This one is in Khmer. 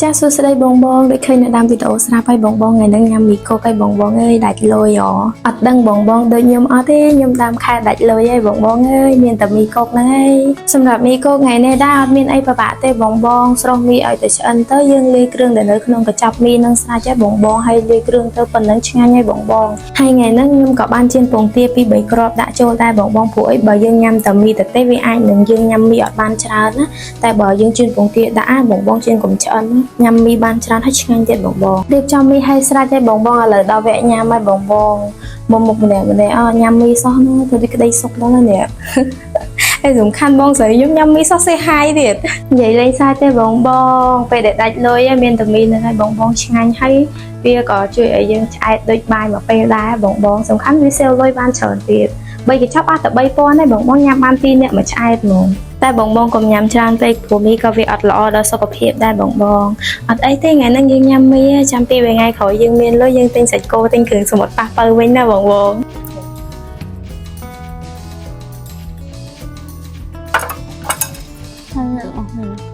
ចាសសួស្តីបងបងដូចឃើញនៅតាមវីដេអូស្រាប់ហើយបងបងថ្ងៃហ្នឹងញ៉ាំមីកូកហើយបងបងអើយដាច់លុយអត់ដឹងបងបងដូចខ្ញុំអត់ទេខ្ញុំដើមខែដាច់លុយហើយបងបងអើយមានតែមីកូកហ្នឹងហើយសម្រាប់មីកូកថ្ងៃនេះដែរអត់មានអីពិបាកទេបងបងស្រស់មីឲ្យតែឆ្អិនទៅយើងលាយគ្រឿងដែលនៅក្នុងកញ្ចប់មីនឹងស្រាច់ហើយបងបងហើយលាយគ្រឿងទៅប៉ុណ្ណឹងឆ្ងាញ់ហើយបងបងហើយថ្ងៃហ្នឹងខ្ញុំក៏បានជៀនពងទាពី3គ្រាប់ដាក់ចូលដែរបងបងព្រោះអីបើយើងញ៉ាំតែមីទៅទេវាអាចនឹងយើងញ៉ាំមីអត់បានច្រើនណាតែបើយើងជៀនពងទាដាក់បងបងជៀនកុំឆ្អិនញ៉ាំមីបានច្រើនហើយឆ្ងាញ់ទៀតបងបងរៀបចំមីឲ្យស្រេចហើយបងបងឥឡូវដល់វគ្គញ៉ាំហើយបងបងមុំមុខម្នាក់ញ៉ាំមីសោះនោះទៅក្តីសុខហ្នឹងនេះហើយសំខាន់បងស្រីខ្ញុំញ៉ាំមីសោះសេហាយទៀតនិយាយលេងសើចទេបងបងពេលដែលដាច់លុយមានតែមីហ្នឹងហើយបងបងឆ្ងាញ់ហើយវាក៏ជួយឲ្យយើងឆ្អែតដូចបាយមួយពេលដែរបងបងសំខាន់វាសេលលុយបានច្រើនទៀត3កញ្ចប់អស់តែ3000ទេបងបងញ៉ាំបាន2នាក់មួយឆ្អែតហ្មងតែបងបងកុំញ៉ាំច្រើនពេកព្រោះមីក៏វាអត់ល្អដល់សុខភាពដែរបងបងអត់អីទេថ្ងៃហ្នឹងយើងញ៉ាំមីចាំពីថ្ងៃក្រោយយើងមានលុយយើងទិញសាច់គោទិញគ្រឿងសមុទ្រប៉ះបើវិញណាបងបងហើយអស់ហ្នឹង